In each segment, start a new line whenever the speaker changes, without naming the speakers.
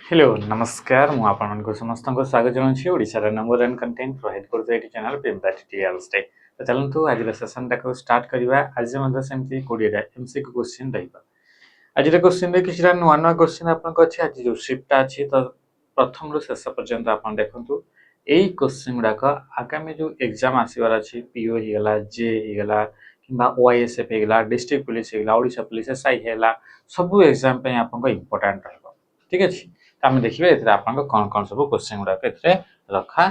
Hello नमस्कार मु आपनको समस्त को स्वागत जनाऊँ ओडिशार नंबर 1 कंटेंट प्रोवाइड करता ये चैनल पेम्पा ट्यूटोरियल्स टे तो चलतु आज सेशन टाक स्टार्ट करवा आज सेमती 20 एमसीक्यू क्वेश्चन रहिबा आज क्वेश्चन रे किछरा नुआ नुआ क्वेश्चन आपनको अछि आज जो शिफ्ट अछि तो प्रथम रु शेष पर्यंत आपन देखंतु एई क्वेश्चन गुडाक आगामी जो एग्जाम आसीबार अछि पीओ ही गला जे ही गला किबा ओआईएसएफ ही गला डिस्ट्रिक्ट पुलिस ही गला ओडिशा पुलिस एसआई हैला सब एग्जाम पे आपनको इंपोर्टेंट रहबो ठीक अछि आम देखिए कौन कौन सब क्वेश्चन गुड़ा रखा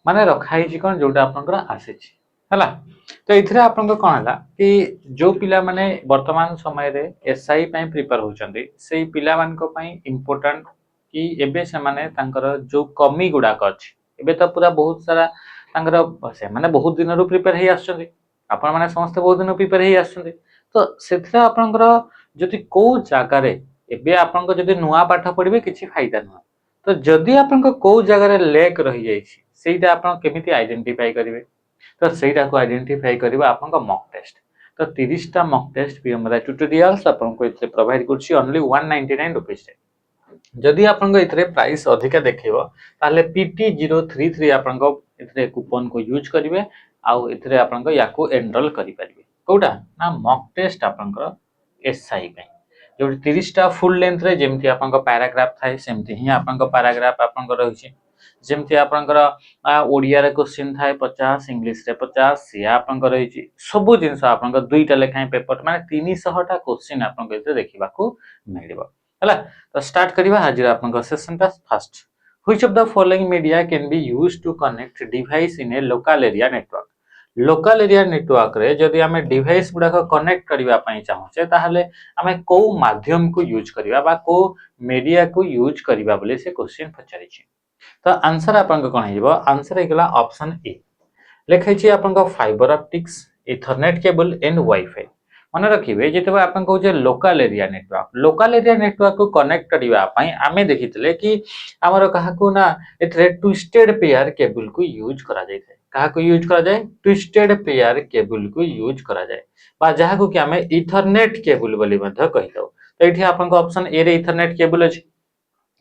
माने रखाई कौन जोटा आसी तो ये आपन कौन है कि जो पिला माने वर्तमान समय रे एसआई प्रिपेयर होचंदी से पिला मान को पई इम्पोर्टेंट कि एबे से माने तांकर जो कमी गुड़ाक अछि एबे तो पूरा बहुत सारा तांकर से माने बहुत दिन रु प्रिपेयर हे आछंदी आपन माने समस्त बहुत दिन प्रिपेयर हे आछंदी तो सेथरा आपनकर जति को जागा रे एबे आपन जदि नुआ पाठ पढ़िबे किछि फायदा न तो जदि आपन को जगह रे लैक रही जाइछि सेटा आपन केमिति आइडेंटिफाई करिवे तो सेटा को आइडेंटिफाई करबा आपन को मॉक टेस्ट तो 30 टा मॉक टेस्ट पीएमरा ट्यूटोरियल्स आपन को इथे प्रोवाइड करछि ओनली 199 रुपीस रे जदि आपन को इथे प्राइस अधिका देखिबो ताले PT033 आपन को इथे कूपन को यूज करिवे आउ इथे आपन को याकू एनरोल करि परिबे कोटा ना मॉक टेस्ट आपन को एसआई पे जो 30 टा फुल लेंथ रे जेमति आपन को पैराग्राफ थाए सेमति ही आपन को पैराग्राफ आपन को रहिछि जेमति आपन को ओडिया रे क्वेश्चन थाए 50 इंग्लिश रे 50 से आपन को रहिछि सब जिंस आपन को दुईटा लेखाय पेपर माने 300 टा क्वेश्चन आपन को इते देखिबा को मिलिबो हला तो स्टार्ट करिबा आज आपन को सेशन टा first which of the following media can be used to connect device in a local area network local area network रे जदि हमें डिवाइस गुडा को कनेक्ट करबा पई चाहूचे ताहले हमें को माध्यम को यूज करबा बा को मीडिया को यूज करबा बोले से क्वेश्चन पचारि छी तो आंसर आपन को कोन हेबो आंसर हेगला ऑप्शन ए लिखै छी आपन को fibre optics Ethernet cable and wifi मन रखिबे जेतबे आपन को जे लोकल एरिया नेटवर्क को कनेक्ट करबा पई आमे देखितले कि हमर कहा को ना एथरे ट्विस्टेड पेयर केबल को यूज करा जाय कहा को यूज करा जाए ट्विस्टेड पेयर केबल को यूज करा जाए बा जहा को कि हमें इथरनेट केबल बोली मध्य कहि दो तो एठी आपन को ऑप्शन ए रे इथरनेट केबल अछि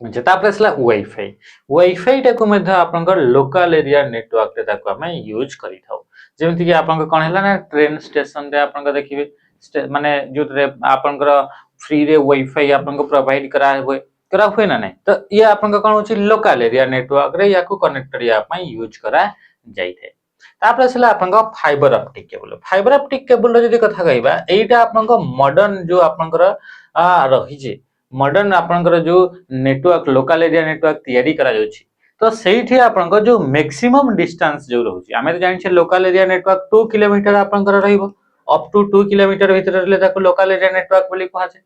जेता प्रेसला वाईफाई टा को मध्य आपन को लोकल एरिया नेटवर्क रे ताको हमें यूज करि थाउ जेमति कि आपन को कोन हैला ना ट्रेन स्टेशन रे आपन को देखिबे माने जो रे आपन को फ्री रे वाईफाई आपन को प्रोवाइड करा हुए ना नहीं तो ये आपन को कोन होछि लोकल एरिया नेटवर्क रे या को कनेक्ट करिया पई यूज करा जाइथे तापर सला आपन को फाइबर ऑप्टिक केबल रो जदी कथा कहबा एटा आपन को मॉडर्न जो आपन को रही जे मॉडर्न आपन को जो नेटवर्क लोकल एरिया नेटवर्क तयारी करा जाउछि तो सेठी आपन को जो मैक्सिमम डिस्टेंस जो रहउछि हमें तो जानि छे लोकल एरिया नेटवर्क 2 किलोमीटर आपन को रहइबो अप टू 2 किलोमीटर भीतर रहले ताको लोकल एरिया नेटवर्क बोली कहा जाय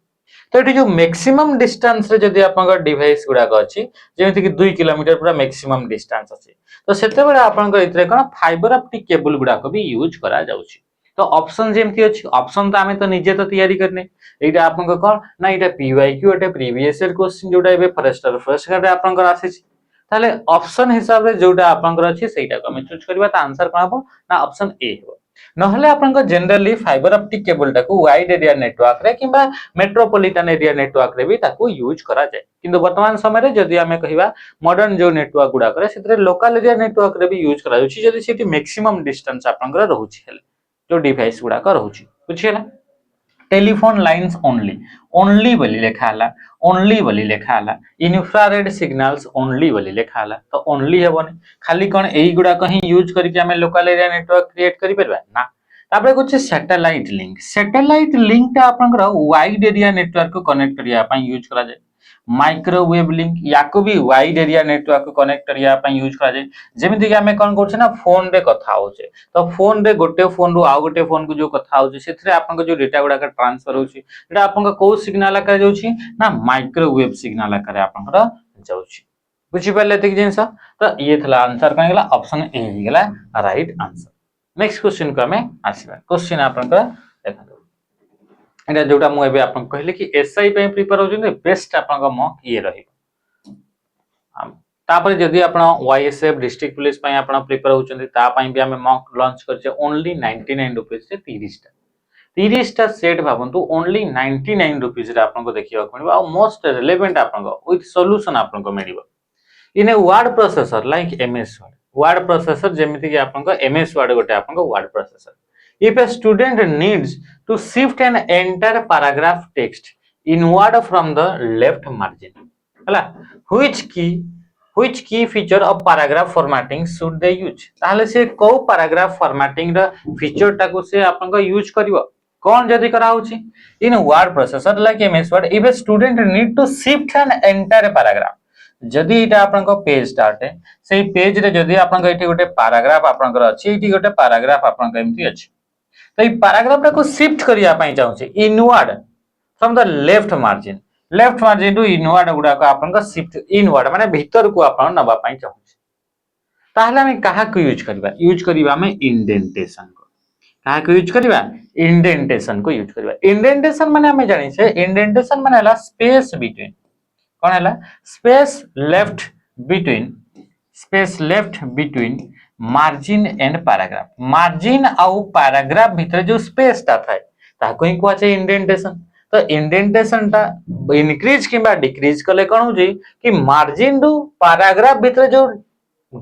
तो एठी जो मैक्सिमम डिस्टेंस रे जदी आपन को डिवाइस गुडा को अछि जेमिति कि 2 किलोमीटर पूरा मैक्सिमम डिस्टेंस अछि तो सेते बेले आपन को इतरे कोन फाइबर ऑप्टिक केबल गुडा को भी यूज करा जाउछि तो ऑप्शन जेमति अछि ऑप्शन तो हमें तो निजे तो तयारी करने एटा आपन को कोन ना एटा पीवाईक्यू एटा प्रीवियस ईयर क्वेश्चन जोटा एबे फॉरेस्टर फर्स्ट रे आपन को आसी ताले ऑप्शन हिसाब रे जोटा आपन को अछि सेटा को हम चूज करबा त आंसर कोन हबो ना ऑप्शन ए हबो नहले आपन को जनरली फाइबर ऑप्टिक केबल टाको वाइड एरिया नेटवर्क रे किबा मेट्रोपॉलिटन एरिया नेटवर्क रे भी ताको यूज करा जाय किंतु वर्तमान समय रे जदी हमें कहिबा मॉडर्न जो नेटवर्क गुडा करे सेतरे लोकल एरिया नेटवर्क रे भी यूज करा जाउछि जदी सेठी मैक्सिमम डिस्टेंस आपन को रहउछि हेले जो डिवाइस गुडा को रहउछि बुझियला टेलीफोन लाइन्स ओनली बोली लेखा हला इंफ्रारेड सिग्नल्स ओनली बोली लेखा हला तो ओनली हेबोनी खाली कोन एई गुडा कहीं यूज करी के हमें लोकल एरिया नेटवर्क क्रिएट करि परबा ना तापर कुछ सैटेलाइट लिंक ता आपन वाइड एरिया नेटवर्क को कनेक्ट करिया पई यूज करा जाय माइक्रोवेव लिंक याको भी वाइड एरिया नेटवर्क को कनेक्ट करिया पई यूज करा जाय जेमिति कि हमें कोन करछ ना फोन रे कथा होचे तो फोन रे गोटे फोन रु आ गोटे फोन को जो कथा होचे सेथरे आपन को जो डेटा गुडा का ट्रांसफर होची एटा आपन को को सिग्नल आकार जाउची ना माइक्रोवेव सिग्नल आकार आपन को जाउची बुझि पले तक जिंस तो ये थला आंसर कन गेला ऑप्शन ए ही गेला राइट आंसर नेक्स्ट क्वेश्चन को हमें आसीबा क्वेश्चन आपन को देखा एटा जोटा मु एबे आपन कहले कि एसआई पे प्रिपेयर होजन बेस्ट आपन को मॉक ये रही तापर जदी आपन वाईएसएफ डिस्ट्रिक्ट पुलिस पे आपन प्रिपेयर होचन ता पई भी हम मॉक लॉन्च करछे ओनली 99 रुपीस से 30 टा 30 टा सेट भावंतु ओनली 99 रुपीस रे आपन को देखिबा को मिलबा और मोस्ट रिलेवेंट आपन को विथ सॉल्यूशन आपन को मिलबा in a word processor like MS Word word processor जेमिति कि आपन को एमएस वर्ड गोटे आपन को word processor if a student needs to shift an entire paragraph text inward from the left margin हला which key feature of paragraph formatting should they use ताहले से को paragraph formatting रा फीचर टाको से आपन को यूज करिवो कोन जदी करा होची in word processor like MS Word if a student need to shift an entire paragraph जदि इटा आपन को पेज स्टार्ट है सेही पेज रे जदि आपन को एठी गोटे पैराग्राफ आपन को अछि एठी गोटे पैराग्राफ आपन को एमती अछि तो ये पैराग्राफ को शिफ्ट करिया पई चाहू छी inward from the left margin to inward गुडा को आपन को शिफ्ट इनवर्ड माने भीतर को आपन नबा पई चाहू छी ताहले हम कहा को यूज करबा में इंडेंटेशन को कहा को यूज करबा इंडेंटेशन को यूज करबा इंडेंटेशन माने हम जानि छे इंडेंटेशन माने हला स्पेस बिटवीन कोन हला space left between margin and paragraph margin आउ पैराग्राफ भीतर जो स्पेस ता थाए ताको ही कहै छै इंडेंटेशन तो इंडेंटेशन ता इंक्रीज किबा डिक्रीज कले कोन हो जे कि मार्जिन टू पैराग्राफ भीतर जो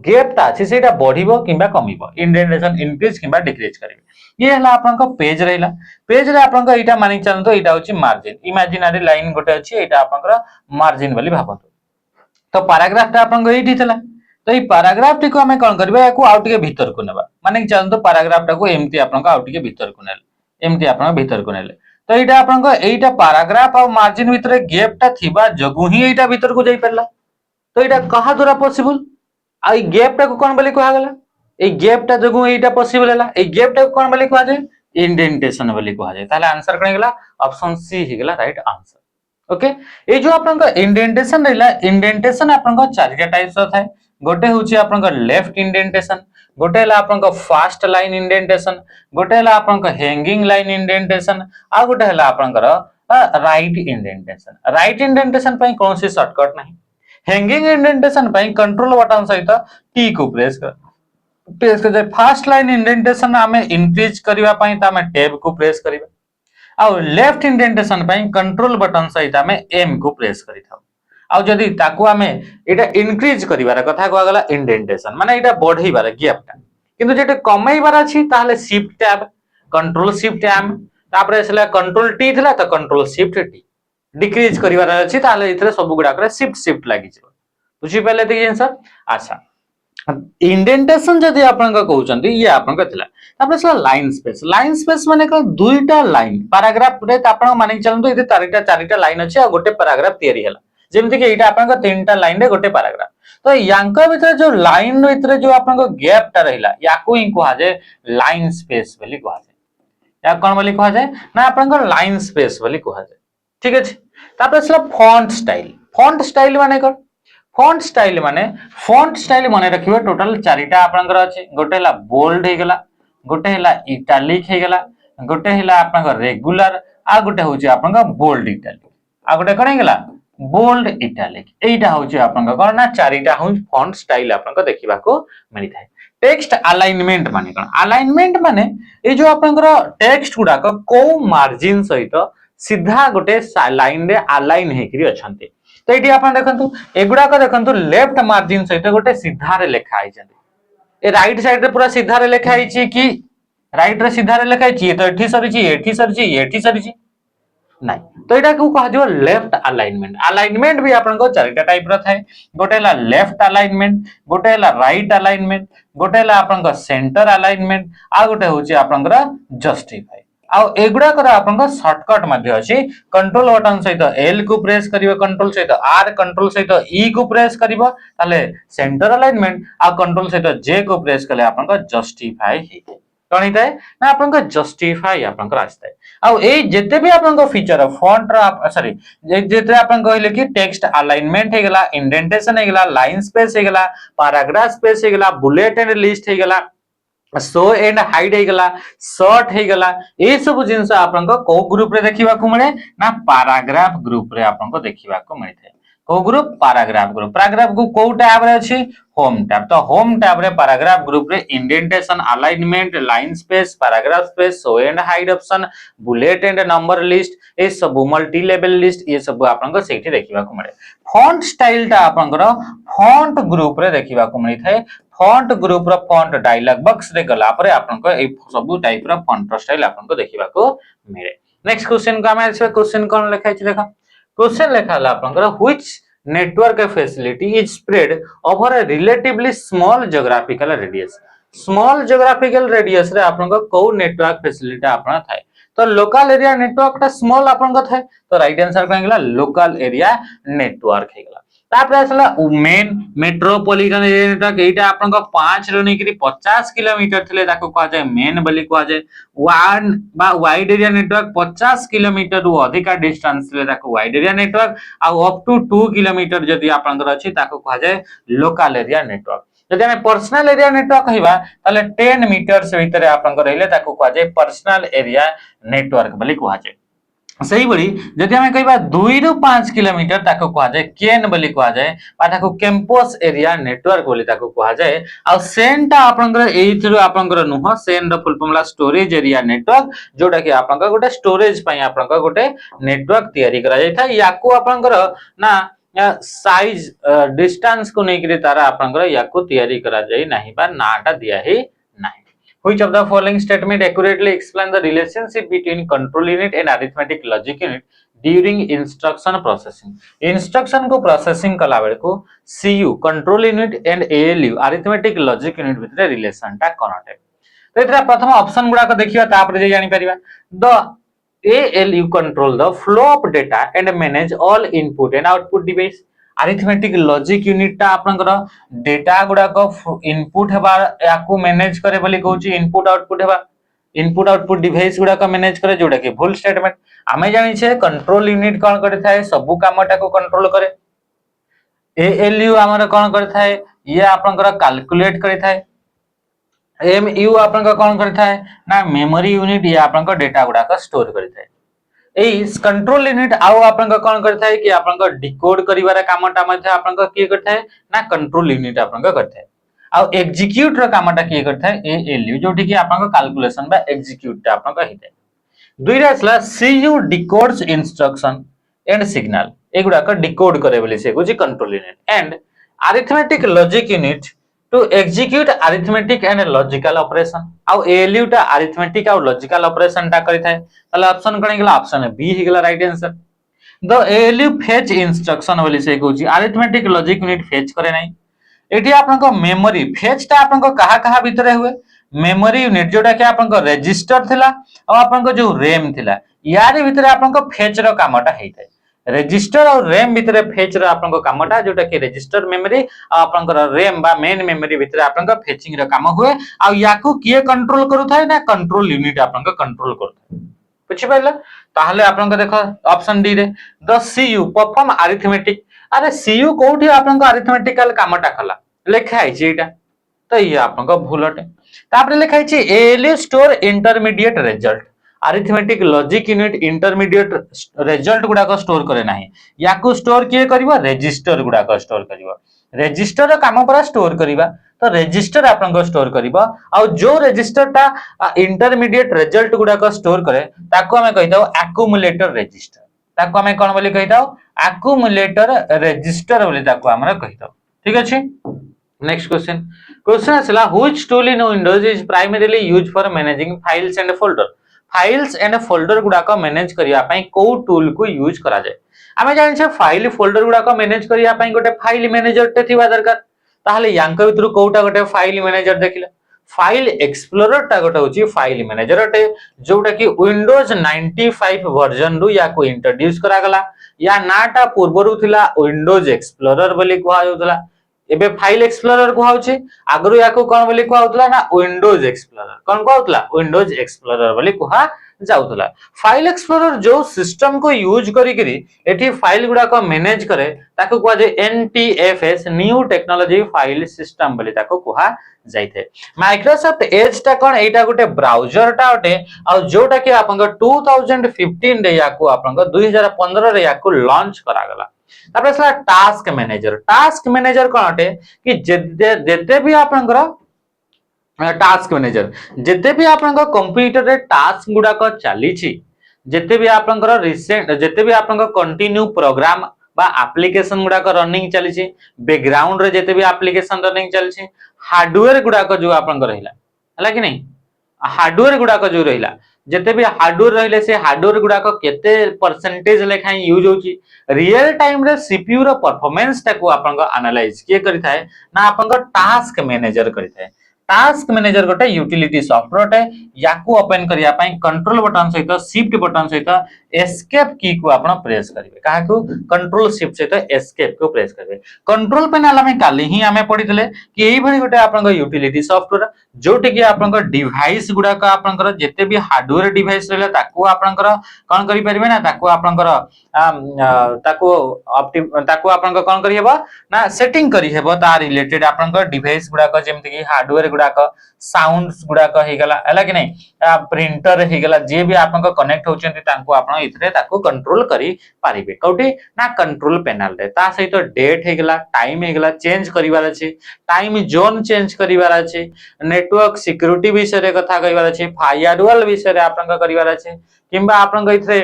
गैप ता छै सेटा बढ़िबो किबा कमिबो इंडेंटेशन इंक्रीज किबा डिक्रीज करिवे ये हला आपन को पेज रहला पेज रे आपन को एटा मानि चलन तो एटा होची मार्जिन इमेजिनरी लाइन गोटे अछि एटा आपन को मार्जिन बोली भाबतो तो पैराग्राफ ता आपन को एठी थला तो ये पैराग्राफ टी को हमें कोन करबे याकू आउट के भीतर को नेबा माने चलन तो पैराग्राफ टा को एमती आपन को आउट के भीतर को नेले एमती आपन भीतर को नेले तो एटा आपन को एटा पैराग्राफ और मार्जिन भीतर गैप टा थिबा जगु ही एटा भीतर को जाई परला तो एटा कहा द्वारा पॉसिबल आई गैप टा को कोन बोली कहा गला ए गैप टा जगु एटा पॉसिबल हला ए गैप टा को कोन बोली कहा जाय इंडेंटेशन बोली कहा जाय ताले आंसर कोन गेला ऑप्शन सी ही गेला राइट आंसर ओके ए जो आपन को इंडेंटेशन रहला इंडेंटेशन आपन को चारटा टाइप्स थाए गोटे होची आपन को लेफ्ट इंडेंटेशन गोटे हला आपन को फास्ट लाइन इंडेंटेशन गोटे हला आपन को हैंगिंग लाइन इंडेंटेशन आ गोटे हला आपन को राइट इंडेंटेशन पई कोन से शॉर्टकट नहीं हैंगिंग इंडेंटेशन पई कंट्रोल बटन सहित टी को प्रेस कर जाय फास्ट लाइन इंडेंटेशन हमें इंक्रीज करबा पई त हमें टैब को प्रेस करबा आ लेफ्ट इंडेंटेशन पई कंट्रोल बटन सहित हमें एम को प्रेस करिथाउ आ जदी ताकू हमें एटा इंक्रीज करिवार कथा को गला इंडेंटेशन माने एटा बढ़ईबार गैपटा किंतु जेटे कमईबार अछि ताहले shift tab control shift M तापरे सेला कंट्रोल टी थिला त कंट्रोल शिफ्ट टी डिक्रीज करिवार अछि ताहले इथरे सब गुडा करे शिफ्ट लागि जेबो बुझी पले देखि आंसर अच्छा इंडेंटेशन जदी आपन का कहउचंती ये आपन का थिला तापरे सेला लाइन स्पेस माने का दुईटा लाइन पैराग्राफ रे आपन माने चलंतो इते चारिटा लाइन अछि आ गोटे पैराग्राफ तयारी हला जेमति कि एटा आपन को तीनटा लाइन रे गोटे पैराग्राफ तो यांका भीतर जो लाइन भीतर जो आपन को गैप टा रहिला याको ही कहा जाय लाइन स्पेस बोली कहा जाय या कोन बोली कहा जाय ना आपन को लाइन स्पेस बोली कहा जाय ठीक अछि तापर सला फॉन्ट स्टाइल माने रखिबो टोटल चारिटा आपन को अछि गोटे हला बोल्ड हे गेला गोटे हला इटैलिक हे गेला गोटे हला आपन को रेगुलर आ गोटे होची आपन को बोल्ड इटैलिक आ गोटे कोन हे गेला बोल्ड इटैलिक एटा होची आपन को कोन ना चारिटा हो फॉन्ट स्टाइल आपन को देखिबा को मिली थाए टेक्स्ट अलाइनमेंट माने कोन अलाइनमेंट माने ए जो आपन को टेक्स्ट गुडा को मार्जिन सहित सीधा गोटे लाइन रे अलाइन हेकरी अछंती तो एटी आपन देखंतु एगुडा को देखंतु लेफ्ट मार्जिन सहित गोटे सीधा रे लेखा आइछंती ए राइट साइड रे पूरा सीधा रे लेखा आइछि कि राइट रे सीधा रे लेखा आइछि तो एठी सरिछि नहीं तो एटा को कहा जो लेफ्ट अलाइनमेंट भी आपन को चारटा टाइप रो थाए गोटे ला लेफ्ट अलाइनमेंट गोटे ला राइट अलाइनमेंट गोटे ला आपन को सेंटर अलाइनमेंट आ गोटे होची आपन को जस्टिफाई आ एगुडा कर आपन को शॉर्टकट मध्ये अछि कंट्रोल बटन सहित एल को प्रेस करिवो कंट्रोल सहित आर कंट्रोल सहित ई को प्रेस करिवो ताले सेंटर अलाइनमेंट आ कंट्रोल सहित जे को प्रेस कले आपन को जस्टिफाई हे कोन हिताय ना आपन को जस्टिफाई आपन को आस्ताय आ ए जेते भी आपन को फीचर फॉन्ट सॉरी जेते आपन कहले कि टेक्स्ट अलाइनमेंट हे गेला इंडेंटेशन हे गेला लाइन स्पेस हे गेला पैराग्राफ स्पेस हे गेला बुलेट एंड लिस्ट हे गेला शो एंड हाइड हे गेला शॉर्ट हे गेला ए सब जिंस आपन को ग्रुप रे देखिबा को मिले ना पैराग्राफ ग्रुप रे आपन को देखिबा को मिलथे को ग्रुप पैराग्राफ ग्रुप पैराग्राफ को को टैब रे अछि होम टैब तो होम टैब रे पैराग्राफ ग्रुप रे indentation alignment line space paragraph space show and hide option bullet and number list A सब मल्टी लेवल लिस्ट ये सब आपन को सेठी देखिबा को मिले फॉन्ट स्टाइल टा आपन को फॉन्ट ग्रुप रे देखिबा को मिली थाए फॉन्ट ग्रुप रो फॉन्ट डायलॉग बॉक्स रे गला पर आपन को ए सब टाइप रो फॉन्ट स्टाइल आपन को देखिबा को मिले नेक्स्ट क्वेश्चन को हम आसे क्वेश्चन कोन लिखाइ छै देखा क्वेश्चन लिखा हला आपनकर which network facility is spread over a relatively small geographical radius small geographical radius रे आपनकर को नेटवर्क फैसिलिटी आपन थाए तो लोकल एरिया नेटवर्क टा स्मॉल आपनकर थाए तो राइट आंसर कोन गेला लोकल एरिया नेटवर्क हे गेला तापर आसला मेन मेट्रोपॉलिटन एरिया नेटवर्क एटा आपनकर 5 रो नेकरी 50 किलोमीटर थिले ताको कहा जाय मेन बोली कहा जाय वन बा वाइड एरिया नेटवर्क 50 किलोमीटर रु अधिक डिस्टेंस थिले ताको वाइड एरिया नेटवर्क आ अप टू 2 किलोमीटर जदी आपनकर अछि ताको कहा जाय लोकल एरिया नेटवर्क जदि हमें पर्सनल एरिया नेटवर्क कहबा ताले 10 मीटर्स भीतर आपनकर रहले ताको कहा जाय पर्सनल एरिया नेटवर्क बोली कहा जाय सही बड़ी जदि हमें कहबा 2 रु 5 किलोमीटर ताको कहा जाय केन बोली कहा जाय बा ताको कैंपस एरिया नेटवर्क बोली ताको कहा जाय आ सेन ता आपनकर एथरो आपनकर नुह सेन द फुल फॉर्मला स्टोरेज एरिया नेटवर्क जोटा कि आपनकर गोटे स्टोरेज पई आपनकर गोटे नेटवर्क तयारी करा जाय था याको आपनकर ना साइज डिस्टेंस को नै करी तारा आपनकर याको तयारी करा जाय नाही बा नाटा दिया ही नाही Which of the following statement accurately explain the relationship between control unit and arithmetic logic unit during instruction processing? Instruction को processing कला बेले को CU control unit and ALU arithmetic logic unit भितर relation टा कोन है तो एतरा प्रथम ऑप्शन गुडा को देखिबा तापर जे जानि परिबा the ALU control the flow of data and manage all input and output device arithmetic logic unit टा आपनकर डेटा गुडा को इनपुट हेबा याकू मैनेज करे बोली कहूची इनपुट आउटपुट डिवाइस गुडा को मैनेज करे जोडा कि भूल स्टेटमेंट आमे जानि छे कंट्रोल यूनिट कोन करे थाए सब कामटा को कंट्रोल करे एएलयू हमर कोन करे थाए ये आपनकर कैलकुलेट करे थाए एमयू आपनकर कोन करे थाए ना मेमोरी यूनिट ये आपनकर डेटा गुडा को स्टोर करे थाए एस कंट्रोल यूनिट आउ आपन कोन करता है कि आपन डिकोड करिवार कामटा मध्ये आपन के करता है ना कंट्रोल यूनिट आपन करता है आउ एग्जीक्यूट रो कामटा के करता है एएलयू जोठी कि आपन कैलकुलेशन बा एग्जीक्यूट आपन हिते दुईरा असला CU decodes instruction and signal एगुडा का डिकोड करे बोली से कुछ control unit and arithmetic logic unit to execute arithmetic and logical operation आउ ALU टा arithmetic और logical operation टा करि थाए ताले ऑप्शन कोन गेला ऑप्शन बी हे गेला right answer the ALU fetch instruction बोली से कहूची arithmetic logic unit fetch करे नै एठी आपन को मेमोरी fetch टा आपन को कहा भीतर हुए मेमोरी यूनिट जोटा कि आपन को रजिस्टर थिला और आपन को जो रैम थिला यार भीतर आपन को fetch रो कामटा हेइ थाए रजिस्टर और रैम भीतर फेच रो आपन को कामटा जोटा कि रजिस्टर मेमोरी आ आपन को रैम बा मेन मेमोरी भीतर आपन को फेचिंग रो काम हुए आ याकू किए कंट्रोल करू थाए ना कंट्रोल यूनिट आपन को कंट्रोल करू थाए बुझि पाइला ताहले आपन को देखो ऑप्शन डी रे द सीयू परफॉर्म अरिथमेटिक अरे सीयू कोठी आपन को अरिथमेटिकल कामटा कला लेखा है जेटा तो ये आपन को भूलटे तापर लेखा है ALU store intermediate result arithmetic logic unit intermediate result गुडा को स्टोर करे नाही याकू स्टोर किए करबो रजिस्टर गुडा को स्टोर करबो रजिस्टर काम पर स्टोर करबा तो रजिस्टर आपन को स्टोर करबो आ जो रजिस्टर टा इंटरमीडिएट रिजल्ट गुडा को स्टोर करे ताको हमें कहिताओ एक्युमुलेटर रजिस्टर ताको हमें कोन बोली कहिताओ एक्युमुलेटर रजिस्टर बोली ताको हमरा कहिताओ ठीक अछि नेक्स्ट क्वेश्चन असला which tool in Windows is primarily used for managing files and folder files and folder गुडा को मैनेज करिया पई को टूल को यूज करा जाय हमें जानि छे फाइल फोल्डर गुडा को मैनेज करिया पई गोटे फाइल मैनेजर टे थिबा दरकार ताहले यांक भितरु कोटा गोटे फाइल मैनेजर देखिला फाइल एक्सप्लोरर टा गोटे होची फाइल मैनेजर टे जोटा कि विंडोज 95 वर्जन रु या को इंट्रोड्यूस करा गला या नाटा पूर्वरु थिला विंडोज एक्सप्लोरर बोली कहआ होतला एबे फाइल एक्सप्लोरर को होची आगरु याको कोन बोली को होतला ना विंडोज एक्सप्लोरर कोन को होतला विंडोज एक्सप्लोरर बोली कहआ जाउतला फाइल एक्सप्लोरर जो सिस्टम को यूज करी करी एठी फाइल गुडा को मैनेज करे ताको कहआ जे NTFS new technology file system बोली ताको कहआ जाइथे माइक्रोसॉफ्ट एज टा कोन एटा गोटे ब्राउजर टा ओटे आ जोटा कि आपन 2015 रे याको आपन 2015 रे याको लॉन्च करा गला तापर असला टास्क मैनेजर कौन अटे कि जेते भी आपनकर टास्क मैनेजर जेते भी आपनकर कंप्यूटर रे टास्क गुडा को चली जेते भी आपनकर रिसेंट जेते भी आपनकर कंटिन्यू प्रोग्राम बा एप्लीकेशन गुडा को रनिंग चली बैकग्राउंड रे जेते भी एप्लीकेशन रनिंग चली हार्डवेयर गुडा को जो आपनकर रहिला हला कि नहीं हार्डवेयर गुडा को जो रहिला जेते भी हार्डवेयर रहिले से हार्डवेयर गुडा को केते परसेंटेज लेखा यूज होची रियल टाइम रे सीपीयू रो परफॉर्मेंस टाको आपनका एनालाइज के करि थाए ना आपनका टास्क मैनेजर करि थाए टास्क मैनेजर गोटे यूटिलिटी सॉफ्टवेयर है याकू ओपन करिया पई कंट्रोल बटन सहित शिफ्ट बटन सहित एस्केप की को आपण प्रेस करिवे काहाकू कंट्रोल शिफ्ट सहित एस्केप को प्रेस करिवे कंट्रोल पैनल में काली ही हमें पढितले कि एई भली गोटे आपण यूटिलिटी सॉफ्टवेयर जोटे कि आपण डिवाइस गुडा का आपण जेते भी हार्डवेयर डिवाइस रहले ताकू आपण कोन करि परिबे ना ताकू आपण ताकू आपण कोन करि हेबो ना सेटिंग करि हेबो ता रिलेटेड आपण डिवाइस गुडा का जेमति कि हार्डवेयर गुडा का साउंड्स गुडा का हे गला हला कि नहीं प्रिंटर हे गला जे भी आपण कनेक्ट होचंती तांको आपण इथरे ताकू कंट्रोल करि पारिबे कोठी ना कंट्रोल पैनल रे ता सहित डेट हे गला टाइम हे गला चेंज करिवार अछि टाइम जोन चेंज करिवार अछि नेटवर्क सिक्योरिटी विषय रे कथा कहिवार अछि फायरवॉल विषय रे आपण करिवार अछि किंबा आपण इथरे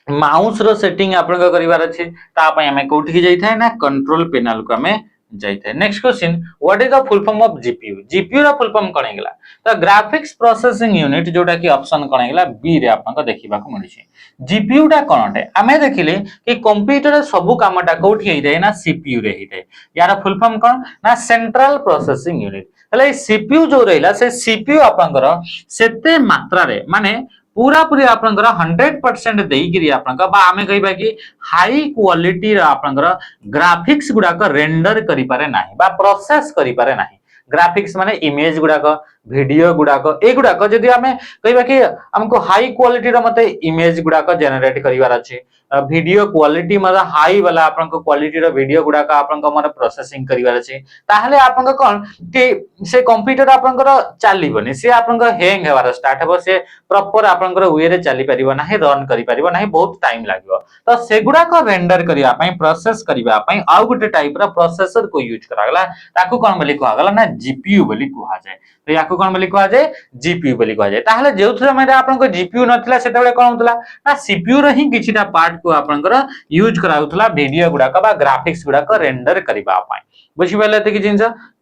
माउस रो सेटिंग आपण करिवार अछि ता पय हमें कोठी की जाई थाए ना कंट्रोल पैनल को हमें जाइए next question what is the full form of GPU रा फुल फॉर्म कोन हेगला तो ग्राफिक्स प्रोसेसिंग यूनिट जोटा कि ऑप्शन कोन हेगला बी रे आपन को देखिबा को मिलछि जीपीयू टा कोन हटे हमें देखिले कि कंप्यूटर रे सब कामटा कोठी हेइ ना सीपीयू रे हेइ यार फुल फॉर्म कोन ना सेंट्रल प्रोसेसिंग यूनिट हले सीपीयू जो रहला से सीपीयू आपनकर सेते मात्रा रे माने पूरा पूरी आपनकर 100% देइगिरी आपनका बा हमें कहिबा कि हाई क्वालिटी रा आपनकर ग्राफिक्स गुडा का रेंडर करि पारे नाही बा प्रोसेस करि पारे नाही ग्राफिक्स माने इमेज गुडा का वीडियो गुडा का ए गुडा का जदी हमें कहिबा कि हमको हाई क्वालिटी रा मते इमेज गुडा का जनरेट करिवार अछि वीडियो क्वालिटी मतलब हाई वाला आपनको क्वालिटी रो वीडियो गुडा का आपनको माने प्रोसेसिंग करिवार अछि ताहले आपनको कोन कि से कंप्यूटर आपनको चालिबनी से आपनको हैंग हेवार स्टार्ट हेबो से प्रॉपर आपनको वे रे चली परिबो नाही रन करि परिबो नाही बहुत टाइम लागो तो सेगुडा को रेंडर करिया पई प्रोसेस करिवा पई आ गुटे टाइप रा प्रोसेसर को यूज करागला ताकू कोन बोली कहगला ना जीपीयू बोली कुहा जाय तो याकू कोन बोली कुहा जाय जीपीयू बोली कुहा जाय ताहले जेउ समय रे आपनको जीपीयू नथिला सेतेबेले कोन होतला ना सीपीयू रे ही किछिटा पार्ट को आपनकर यूज कराउतला वीडियो गुडा का बा ग्राफिक्स गुडा का रेंडर करिवा पई बुझि बेले ते कि जिंस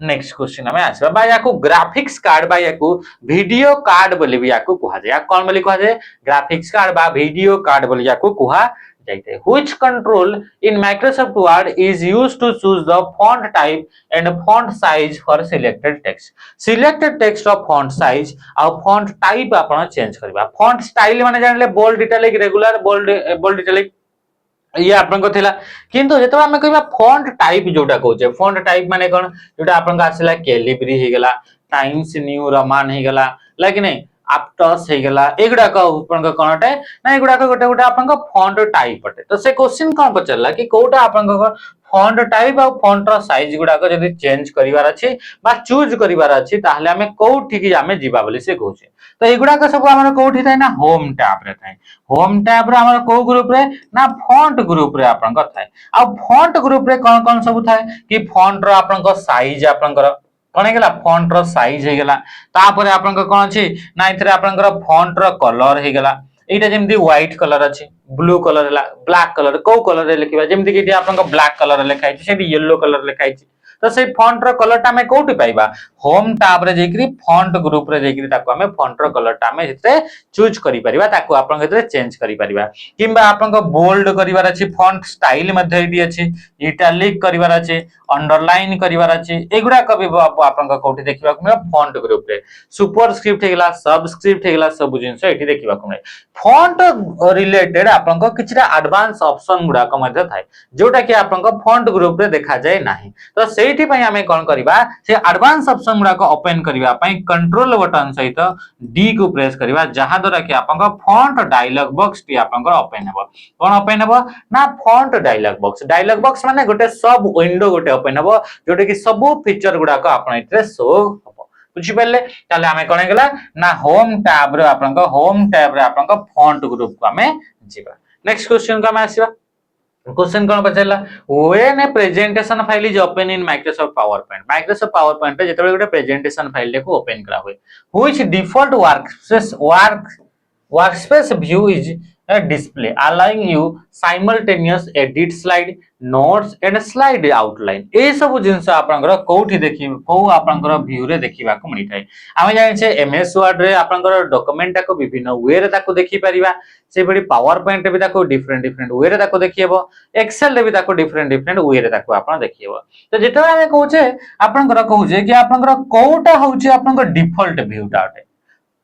नेक्स्ट क्वेश्चन हमें आछबा बा याकू ग्राफिक्स कार्ड बा याकू वीडियो कार्ड बोली भी याकू कुहा जाय कोन बोली कुहा जाय ग्राफिक्स कार्ड बा वीडियो कार्ड बोली याकू कुहा जायते which control in Microsoft Word is used to choose the font type and font size for selected text of font size और font type आपण चेंज करबा font style माने जानले bold italic regular bold italic ये आपन को थिला किंतु जेतबा हमें कहबा फॉन्ट टाइप जोटा कहूचे फॉन्ट टाइप माने कोन जोटा आपन का आसला कैलिब्री हे गेला टाइम्स न्यू रोमान हे गेला लेकिन नहीं aptos हे गेला एगुडा का आपन का कोनटे ना एगुडा का गोटे गोटे आपन का फॉन्ट टाइप पटे तो से क्वेश्चन कोन पचला कि कोटा आपन का फॉन्ट टाइप और फॉन्ट रो साइज गुडा को जदी चेंज करिवार अछि बा चूज करिवार अछि ताहले हमें कोठी की हमें जीवा बोली से कहूचे तो एगुडा का सब हमर कोठी थाय ना होम टैब रे थाय होम टैब रे हमर को ग्रुप रे ना फॉन्ट ग्रुप रे आपन का थाय आ फॉन्ट ग्रुप रे कोन कोन सब थाय कि फॉन्ट रो आपन का साइज आपन का कोन हेगला फॉन्ट रो साइज हे गेला तापर आपन का कोन अछि ना इथरे आपन का फॉन्ट रो कलर हे गेला एटा जेमति व्हाइट कलर अछि ब्लू कलर ला ब्लैक कलर को कलर रे लिखिबा जेमति कि आपन का ब्लैक कलर लिखाइ छै सेठी येलो कलर लिखाइ छै तो से फॉन्ट रो कलर ता में कोठी पाइबा होम टैब रे जेकरी फॉन्ट ग्रुप रे जेकरी ताको हमें फॉन्ट रो कलर ता में हेते चूज करि परिबा ताको आपन हेते चेंज करि परिबा किबा आपन को बोल्ड करिवार अछि फॉन्ट स्टाइल मध्ये एडी अछि इटैलिक करिवार अछि अंडरलाइन करिवार अछि एगुडा कबे आपन को कोठी देखिबा को फॉन्ट ग्रुप रे सुपरस्क्रिप्ट हेगला सबस्क्रिप्ट हेगला सब जिंस एठी देखिबा को फॉन्ट रिलेटेड आपन को किछटा एडवांस ऑप्शन गुडा को मध्ये थाय जोटा कि आपन को फॉन्ट ग्रुप रे देखा जाय नाही तो सेठी पई हमें कोन करबा से एडवांस ऑप्शन गुडा को ओपन करबा पई कंट्रोल बटन सहित डी को प्रेस करबा जहां द्वारा कि आपन को फॉन्ट डायलॉग बॉक्स टी आपन को ओपन हेबो कोन ओपन हेबो ना फॉन्ट डायलॉग बॉक्स माने गोटे सब विंडो गोटे ओपन हेबो जोटे कि सब फीचर गुडा को आपन इतरे शो हेबो बुझि पले ताले हमें कोन गेला ना होम टैब रे आपन को फॉन्ट ग्रुप को हमें जीवा नेक्स्ट क्वेश्चन का हमें आसीबा क्वेश्चन कौन पचारला when a presentation file is open in Microsoft PowerPoint रे जेतेबेले गोटे प्रेजेंटेशन फाइल को ओपन करा हुए which default workspace view is a display allowing you simultaneous edit slide notes and slide outline ए सब जिंस आपनकर कोठी देखि को आपनकर व्यू रे देखिबा को मिली थाए आमे जानि छे एमएस वर्ड रे आपनकर डॉक्यूमेंट को विभिन्न वे रे ताको देखि परिबा से बडी पावर पॉइंट रे भी ताको डिफरेंट वे रे ताको देखिबो एक्सेल रे भी ताको डिफरेंट वे रे ताको आपन देखिबो तो जेते आमे कहूचे आपनकर कहूचे कि आपनकर कोटा होउचे आपनकर डिफॉल्ट व्यू टाटे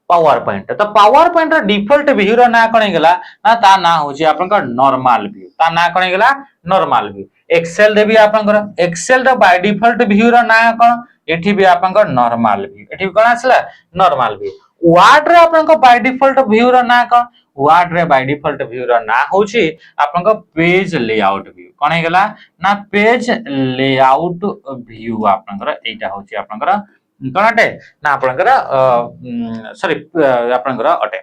पावर पॉइंट तो पावर पॉइंट डिफॉल्ट व्यू रो ना कोन गेला ना ता ना होची आपनकर नॉर्मल व्यू ता ना कोन गेला नॉर्मल व्यू एक्सेल रे भी आपनकर एक्सेल रो बाय डिफॉल्ट व्यू रो ना कोन एठी भी आपनकर नॉर्मल व्यू एठी कोन आसला नॉर्मल व्यू वर्ड रे आपनकर बाय डिफॉल्ट व्यू रो ना कोन वर्ड रे बाय डिफॉल्ट व्यू रो ना होची आपनकर पेज लेआउट व्यू कोन गेला ना पेज लेआउट व्यू आपनकर एटा होची आपनकर कौन अटे ना आपनकर सॉरी आपनकर अटे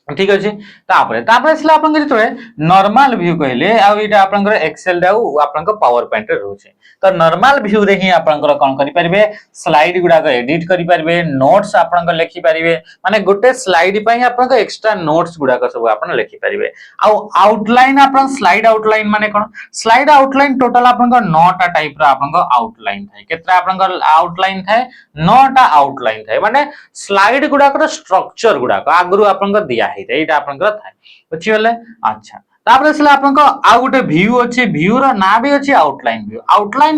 ठीक अछि तापरे तापरे सला आपन जेतरे नॉर्मल व्यू कहले आ इटा आपनकर एक्सेल दाउ आपनकर पावर पॉइंट रे रहउछे तो नॉर्मल व्यू रे ही आपनकर कोन करि परिबे स्लाइड गुडा को एडिट करि परिबे नोट्स आपनकर लिखि परिबे माने गोटे स्लाइड पई आपनकर एक्स्ट्रा नोट्स गुडा को सब आपन लिखि परिबे आ आउटलाइन आपन स्लाइड आउटलाइन माने कोन स्लाइड आउटलाइन टोटल आपनकर 9 टा टाइप रा आपनकर आउटलाइन थाए केतरा आपनकर आउटलाइन थाए 9 टा आउटलाइन थाए माने स्लाइड गुडा को स्ट्रक्चर गुडा को आगरु आपनकर दिया एटा आपनकर थाए बुझि गेले अच्छा तापर असला आपनकर आ गुटे व्यू अछि व्यू रो ना भी अछि आउटलाइन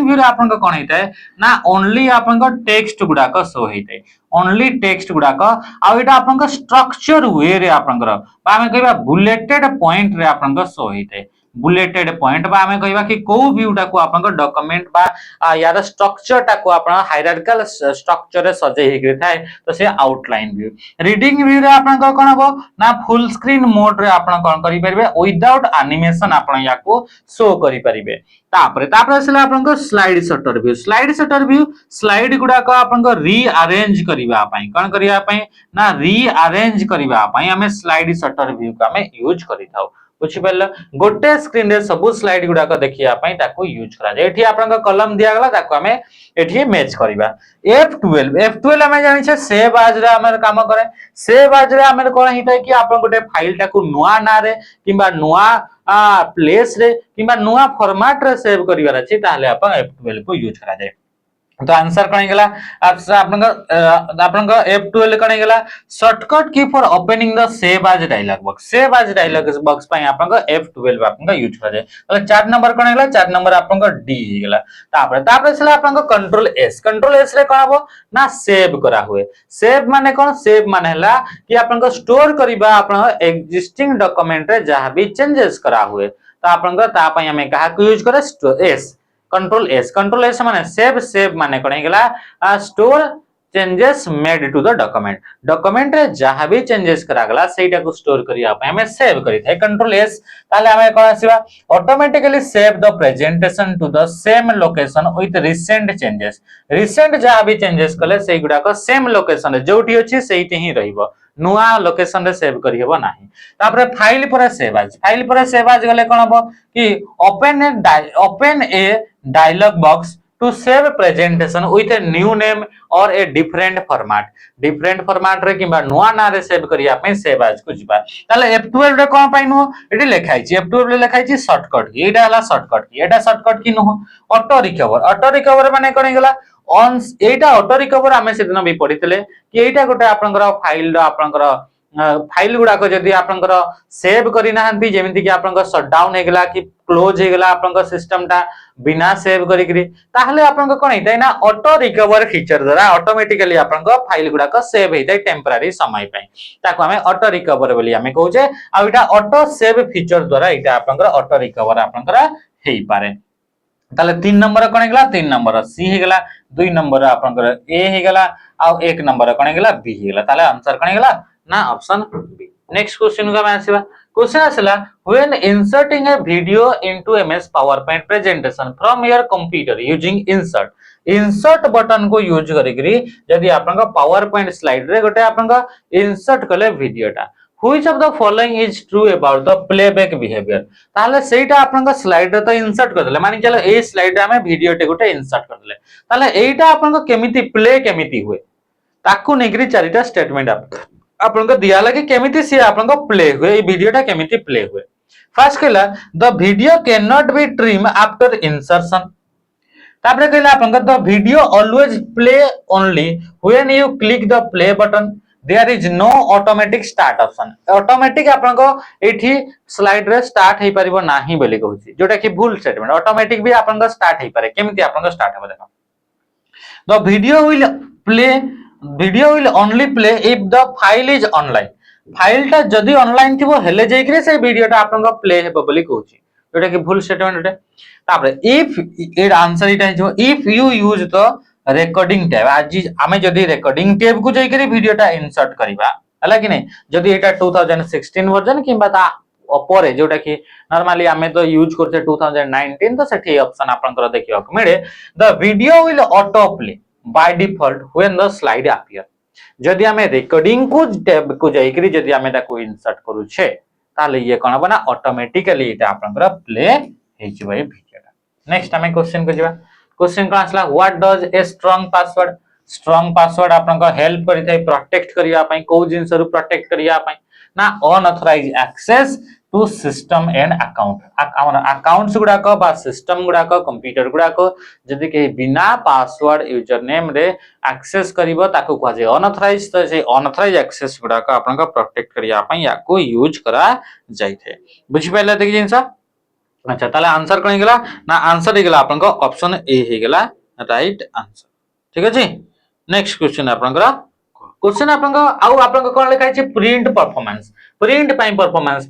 व्यू रे आपनकर कोन हेतै ना ओनली आपनकर टेक्स्ट गुडा को शो हेतै ओनली टेक्स्ट गुडा को आ एटा आपनकर स्ट्रक्चर वे रे आपनकर बा हमें कहबा बुलेटेड पॉइंट रे आपनकर शो हेतै बुलेटेड पॉइंट बा हमें कहबा कि को व्यू टा को आपनकर डॉक्यूमेंट बा यार स्ट्रक्चर टा को आपन हायरार्किकल स्ट्रक्चर रे सजे हेकरे थाए तो से आउटलाइन व्यू रीडिंग व्यू रे आपनकर कोन हो ना फुल स्क्रीन मोड रे आपन कोन करि परबे विदाउट एनिमेशन आपन या को शो करि परिबे तापर असला आपनकर स्लाइड शटर व्यू स्लाइड गुडा को आपनकर रीअरेंज करिबा पई कोन करिया पई ना रीअरेंज करिबा पई हमें स्लाइड शटर व्यू का हमें यूज करि थाउ बुझि परल गोटे स्क्रीन रे सब स्लाइड गुडा को देखिया पई ताको यूज करा जाय एठी आपनका कलम दिया गला ताको हमें एठी मैच करिबा F12 हमें जानि छै सेव एज रे हमर काम करे सेव एज रे हमर कोन हितै कि आपन गोटे फाइल टाको नुवा ना रे किबा नुवा प्लेस रे किबा नुवा फॉर्मेट रे सेव करिवार अछि ताले आपन F12 को यूज करा जाय तो आंसर कौन गेला आपनका F12 कौन गेला shortcut key for opening the save as dialog box पई आपनका F12 आपनका यूज करा जाय तो 4 नंबर कौन गेला 4 नंबर आपनका D गेला तापर सला आपनका कंट्रोल S रे कोन हबो ना सेव करा हुए सेव माने कोन सेव माने हला कि आपनका स्टोर करिबा आपन एग्जिस्टिंग डॉक्यूमेंट रे जहां भी चेंजेस करा हुए तो आपनका ता पई हमें कहा को यूज करे S कंट्रोल एस माने सेव माने कोन गेला store changes made to the document रे जहां भी चेंजेस करा गला सेटा को स्टोर करिया पे हमें सेव करि थाए कंट्रोल एस ताले हमें कोन आसीबा automatically save the presentation to the same location with recent जहां भी चेंजेस कले सेई गुडा को सेम लोकेशन रे जोठी अछि सेइते ही रहिबो नुआ लोकेशन रे सेव करि हेबो नाही तापर फाइल पर सेव एज गले कोन हबो कि open a dialog box to save presentation with a new name और ए डिफरेंट फॉर्मेट रे किबा नुआ ना रे सेव करिया पे सेव एज को जिबा ताले F12 रे कोन पाइ नु एटी लिखाइ छि F12 रे लिखाइ छि शॉर्टकट की एटा हला शॉर्टकट की नु ऑटो रिकवर माने कोन गेला ऑन एटा ऑटो रिकवर हमें सेदिन भी पढितले कि एटा गोटे आपनकर फाइल गुडा को जदी आपनकर सेव करि नाहंती जेमिति कि आपनकर शटडाउन हे गेला कि क्लोज हे गेला आपनकर सिस्टम टा बिना सेव करि करी ताहले आपनकर कोन हेतै ना ऑटो रिकवर फीचर द्वारा ऑटोमेटिकली आपनकर फाइल गुडा को सेव हेतै टेम्पररी समय पई ताको हमें ऑटो रिकवर बोली हमें कहू जे आ एटा ऑटो सेव फीचर द्वारा एटा आपनकर ऑटो रिकवर आपनकर हेई पारे ताले 3 नंबर कोन गेला 3 नंबर सी हे गेला 2 नंबर आपनकर ए हे गेला आ 1 नंबर कोन गेला बी हे गेला ताले आंसर कोन गेला ना ऑप्शन बी नेक्स्ट क्वेश्चन का मैं आसीबा क्वेश्चन आसला when inserting A video into MS PowerPoint presentation from your computer using insert button को यूज करिकरी जदी आपन का पावरपॉइंट स्लाइड रे गोटे आपन का इंसर्ट कले वीडियो टा which of the following is true about the playback behaviour ताले सेटा आपन स्लाइड रे तो इंसर्ट कर देले माने चलो ए स्लाइड रे हमें वीडियो टे गोटे इंसर्ट कर देले ताले एटा आपन केमिति प्ले केमिति हुए ताकू नेगरी चारिटा स्टेटमेंट आपन दिया लगे केमिति से आपन प्ले हुए ए वीडियोटा केमिति प्ले हुए फर्स्ट कहला the video can not be trim after insertion तापरे कहला आपन the video always play only when you click the play button there is no automatic start option automatic आपन एठी स्लाइड रे स्टार्ट हे परिबो नाही बोली कहूची जोटा कि भूल स्टेटमेंट ऑटोमेटिक भी आपन स्टार्ट हे पारे केमिति आपन स्टार्ट हो देखो the video will only play if the file is online file टा जदी ऑनलाइन थिबो हेले जाई करे से वीडियो टा आपन प्ले हेबो बोली कहूची जोटा कि भूल स्टेटमेंट उठे तापरे इफ एर आंसर इटा जो if you use the recording tab आज आमे जदी रिकॉर्डिंग टैब को जाई करे वीडियो टा इंसर्ट करबा हला कि नै जदी एटा 2016 वर्जन किबा ता ऊपर जोटा कि नॉर्मली आमे तो यूज करते 2019 तो सेठी ऑप्शन आपनकर देखियो मिले the video will auto play by default when the slide appear जदी आमे रिकॉर्डिंग को टैब को जाई करी जदी आमे ताको इंसर्ट करू छे ताले ये कोन बना ऑटोमेटिकली एटा आपनकर प्ले हे जबे वीडियोटा नेक्स्ट आमे क्वेश्चन को जिबा क्वेश्चन कोन आसला what does a strong password आपनकर हेल्प करि थाई प्रोटेक्ट करिया पई को जिंस रु प्रोटेक्ट करिया पई ना unauthorised access to system and account आमर अकाउंट्स गुडा को बा सिस्टम गुडा को कंप्यूटर गुडा को जदी के बिना पासवर्ड यूजर नेम रे एक्सेस करिवो ताको कह जे अनऑथराइज तो से अनऑथराइज एक्सेस गुडा को आपन को प्रोटेक्ट करिया पई या को यूज करा जाय थे बुझि पाइला देखि जिंस अच्छा ताले आंसर कोन गेला ना आंसर हे गेला आपन को ऑप्शन ए हे गेला राइट आंसर ठीक अछि नेक्स्ट क्वेश्चन आपन को क्वेश्चन आपन को आउ आपन को कोन लिखा छै प्रिंट परफॉर्मेंस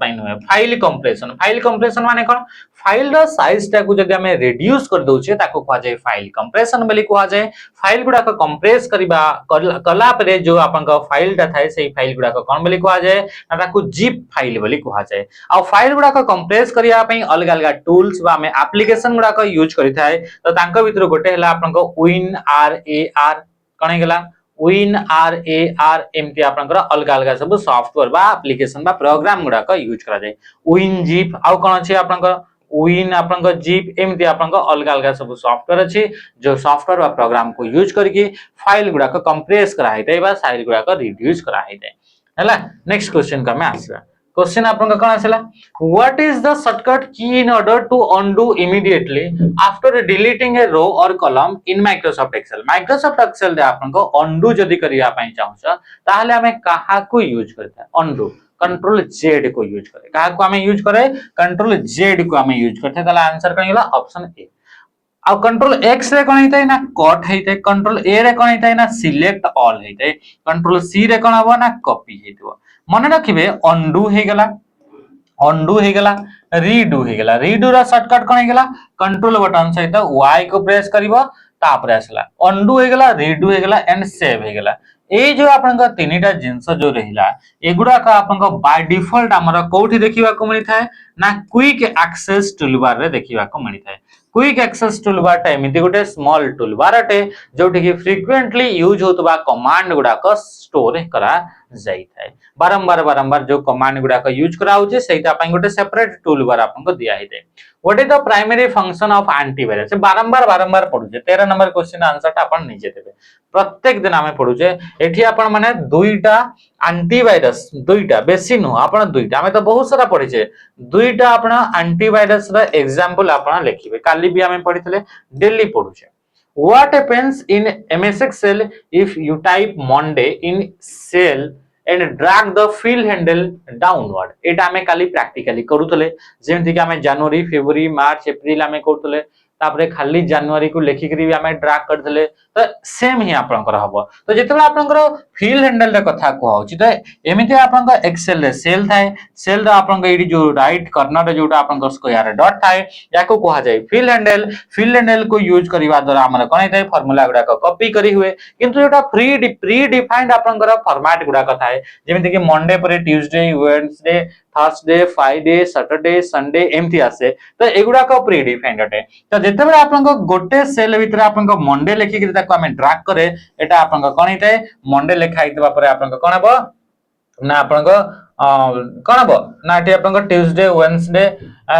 पाइन होय फाइल कंप्रेशन माने कोन फाइल रो साइज टा को जदी हमें रिड्यूस कर दउ छे ताको कह जाय फाइल कंप्रेशन बोली कह जाय फाइल गुडा को कंप्रेस करिबा कला परे जो आपन को फाइल टा थाय सेही फाइल गुडा को कोन बोली कह जाय ना ताको जिप फाइल बोली कह जाय आ फाइल गुडा को कंप्रेस करिया पई अलग अलग टूल्स बा हमें एप्लीकेशन गुडा को यूज करि थाय तो तांको भीतर गोटे हला आपन को WinRAR कोन गेला WinRAR एमती आपनकर अलग अलग सब सॉफ्टवेयर बा एप्लीकेशन बा प्रोग्राम गुडा को यूज करा जाय WinZip आउ कोन अछि आपनकर Win आपनकर Zip एमती आपनकर अलग अलग सब सॉफ्टवेयर अछि जो सॉफ्टवेयर बा प्रोग्राम को यूज करके फाइल गुडा को कंप्रेस करा हेतै बा फाइल गुडा को रिड्यूस करा हेतै हला नेक्स्ट क्वेश्चन का में आसीबा क्वेश्चन आपन का कोन आसला what is the shortcut key in order to undo immediately after deleting a row और कॉलम इन माइक्रोसॉफ्ट एक्सेल रे आपन को अनडू जदी करिया पई चाहू ताहले हमें कहा को यूज करता अनडू कंट्रोल जेड को यूज करे कहा को हमें यूज करे कंट्रोल जेड को हमें यूज करते ताला आंसर कोन गेला ऑप्शन ए आ कंट्रोल एक्स रे कोन हेतै ना कट हेतै कंट्रोल ए रे कोन हेतै ना सिलेक्ट ऑल हेतै कंट्रोल सी रे कोन हबो ना कॉपी हेतै मन रखिबे अनडू हे गेला रीडू रा शॉर्टकट कोन हे गेला कंट्रोल बटन सहित y को प्रेस करिवो तापर आसला अनडू हे गेला रीडू हे गेला एंड सेव हे गेला ए जो आपन का तीनटा जिंस जो रहिला एगुडा का आपन का बाय डिफॉल्ट हमर कोठी देखिबा को मिली थाए ना क्विक एक्सेस टूलबार रे देखिबा को मिली थाए क्विक एक्सेस टूलबार टा एमिति गोटे स्मॉल टूलबार अटे जोठी कि फ्रीक्वेंटली यूज होतबा कमांड गुडा को स्टोर करा जाई थाए बारंबार जो कमांड गुडा को यूज करा होचे सेटा पई गोटे सेपरेट टूलबार आपन को दिया हिते what is the primary function of antivirus बारंबार पढुचे 13 नंबर क्वेश्चन आंसर टा अपन निजे देबे प्रत्येक दिन हमें पढुचे एठी अपन माने दुईटा एंटीवायरस दुईटा बेसी नु अपन दुईटा हमें तो बहुत सारा पढिचे दुईटा अपन एंटीवायरस रा एग्जांपल अपन लिखिबे काली भी हमें पढितले डेली पढुचे what happens in MS Excel if you type Monday in cell and drag the fill handle downward एटा हमें काली प्रैक्टिकली करूतले जेमति कि हमें जनवरी फरवरी मार्च अप्रैल हमें करूतले तापरे खाली जनवरी को लेखि करी हमें ड्रैग करथले तो सेम ही आपनकर हबो तो जेतबे आपनकर फिल हैंडल रे कथा को होची तो एमिते आपनकर एक्सेल रे सेल थाए सेल रे आपनकर एडी जो राइट कॉर्नर रे जोटा आपनकर स्क्वायर डॉट थाए याको कहा जाय फिल हैंडल को यूज करिवा द्वारा हमर कोन थाए फार्मूला गुडा को कॉपी करी हुए किंतु जोटा प्री डिफाइंड आपनकर फॉर्मेट गुडा कथा है जेमिति कि मंडे पर Tuesday Wednesday Thursday Friday Saturday Sunday एमती आसे तो एगुडा को प्री डिफाइंड अटे तो जेतेबे आपनका गोटे सेल भीतर आपनका मंडे लेखि कि ताको हमें ड्रैग करे एटा आपनका कोन हिते मंडे लेखा हितबा परे आपनका कोन हबो ना आपनका कौन हम ना ये आप ट्यूसडे वेडनेसडे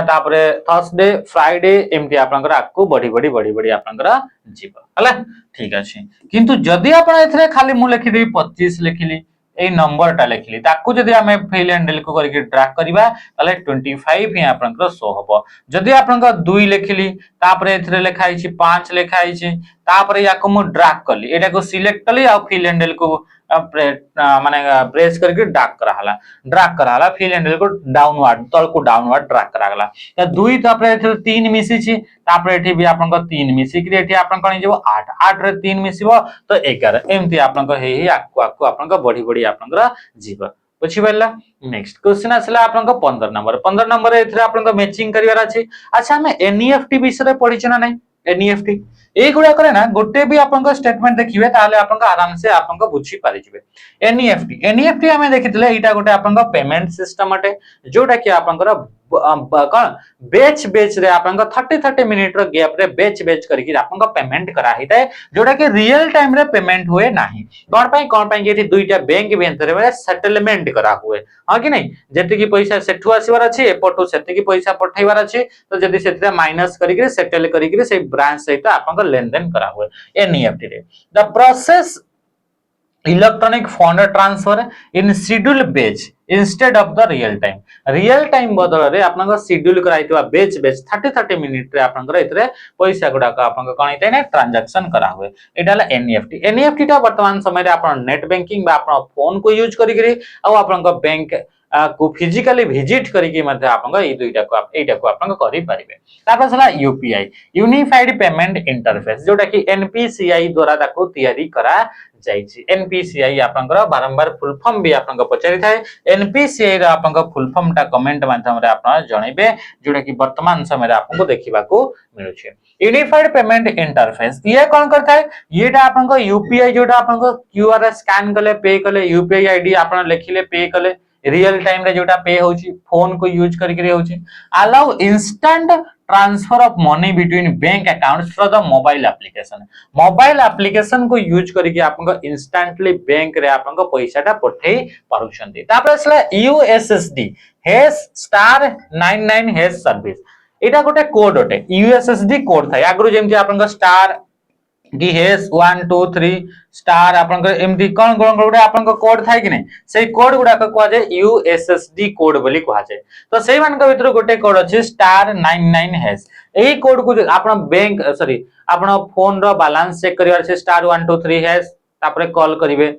तापरे थर्सडे फ्राइडे एमती आप आगू बढ़ी बढ़ी बढ़ी बढ़ी आपंकर जीव है ठीक अच्छे किंतु जदि आप खाली मुझे लिखिदेवी 25 लिखिली ए नंबर टा लिखिली ताकू जदि आमे फिल एंड डेल को करके ड्रैग करबा ताले 25 ही आपनकर शो हबो जदि आपनकर 2 लिखिली तापरे एथरे लिखा आइछि 5 लिखा आइछि तापरे याको मु ड्रैग करली एटा को सिलेक्ट करली आ फिल एंड डेल को माने प्रेस करके ड्रैग कराला फिल एंड डेल को डाउनवर्ड तल को डाउनवर्ड ड्रैग करागला त 2 तापरे एथरे 3 मिसी छि तापरे एठी भी आपनकर 3 मिसी कि एठी आपन कनि जेबो 8 8 रे 3 मिसिबो तो 11 एमती आपनकर हे आकु आकु आपनकर बढ़ी बढ़ी आपनकर जीव बुझी परला नेक्स्ट क्वेश्चन आसला आपनकर 15 नंबर एथरे आपनकर मैचिंग करिवार अछि अच्छा हम एनईएफटी विषय पढि छ ना नै एनईएफटी ए गुडा करे ना गोटे भी आपनकर स्टेटमेंट देखिबे ताले आपनकर आराम से आपनकर बुझी पारि जिवे एनईएफटी हमें देखितले एटा गोटे आपनकर पेमेंट सिस्टम अटे जोटा कि आपनकर कौन बेच बेच रे आपनकर 30 मिनिट रो गैप रे बेच बेच करके आपनकर पेमेंट करा हिताय जोटा कि रियल टाइम रे पेमेंट हुए नाही कोन पई जेठी दुईटा बैंक बेंतर रे सेटलमेंट करा हुए हां कि नहीं जेति की पैसा सेठु आसीबार अछि एपटो सेति की पैसा पठाइबार अछि तो जदी सेतिरा माइनस करिके सेटल करिके से ब्रांच सहित आपनकर लेन देन करा हुए एनईएफटी रे the process electronic fund transfer in schedule batch instead of the real time बदल रे आपनका शेड्यूल कराइतवा बेच 30 मिनिट रे आपनकर इतरे पैसा गुडा का आपनका कोन इते ने ट्रांजैक्शन करा हुए एटाला एनईएफटी ता वर्तमान समय रे आपन नेट बैंकिंग बा आपन फोन को यूज करिकरी आ आपनका बैंक को फिजिकली विजिट करके मध्ये आपनका ए दुईटा को एटा को आपन करि परिबे तापर सला यूपीआई यूनिफाइड पेमेंट इंटरफेस जोटा कि एनपीसीआई द्वारा ताको तयारी करा जाइछि एनपीसीआई आपनकर बारंबार फुल फॉर्म भी आपनका पचारि थाए एनपीसीआई रा आपनका फुल फॉर्म टा कमेंट माध्यम रे आपन जणैबे जोटा कि वर्तमान समय रे आपनको देखिबा को मिलुछि यूनिफाइड पेमेंट इंटरफेस ये कोन करता है येटा आपनका यूपीआई जोटा आपनका क्यूआर स्कैन कले पे कले यूपीआई आईडी आपन लेखिले पे कले रियल टाइम रे जोटा पे होची फोन को यूज करके होची allow instant transfer of money between bank accounts from the mobile application को यूज करके आपन इंस्टेंटली बैंक रे आपन पैसाटा पठेई पारुछंती तापर असला USSD hash star 99 hash service एटा गोटे कोड होटे यूएसएसडी कोड थाय आगरु जेमति आपन स्टार डी हैश 1 2 3 स्टार आपन एमडी कोन कोन गोटे आपन कोड थाय कि नै सेही कोड गुडा को कहा जाय यूएसएसडी कोड बोली कहा जाय तो सेही मान के भीतर गोटे कोड अछि स्टार 99 हैश एही कोड को आपन बैंक सॉरी आपन फोन रो बैलेंस चेक करिवार छै स्टार 1 2 3 हैश तापरे कॉल करिवे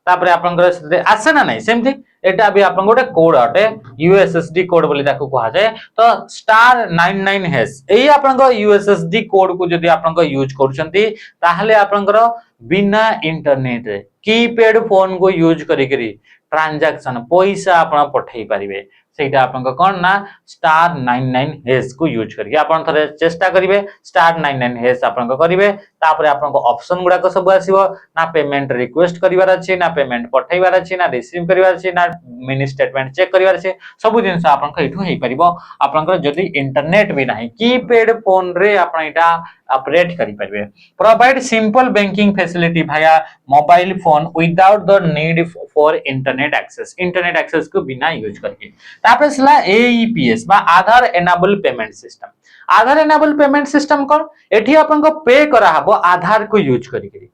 तापरे आपन आसे ना नै सेमति एटा भी आपन गोटे कोड अटे यूएसएसडी कोड बोली ताको कहा जाय तो स्टार 99 हैश एही आपन यूएसएसडी कोड को जदी आपन यूज करछंती ताहले आपन बिना इंटरनेट रे कीपैड फोन को यूज करिकरी ट्रांजैक्शन पैसा आपन पठेई परिबे सेटा आपन कोन ना स्टार 99 हैश को यूज करके आपन थरे चेष्टा करिवे स्टार 99 हैश आपन करिवे तापरे आपन ऑप्शन गुडा को सब आसीबो ना पेमेंट रिक्वेस्ट करिवार अछि ना पेमेंट पठेइवार अछि ना रिसीव करिवार अछि ना मिनी स्टेटमेंट चेक करिवार अछि सब जिंस आपन एठु हेइ परिबो आपन जदी इंटरनेट भी नाही कीपैड फोन रे आपन एटा ऑपरेट करि परिबे provide simple banking facility via mobile phone without the need for internet access को बिना यूज करके तापर सला एईपीएस बा आधार एनेबल पेमेंट सिस्टम कोन एठी आपन को पे करा हबो आधार को यूज करिके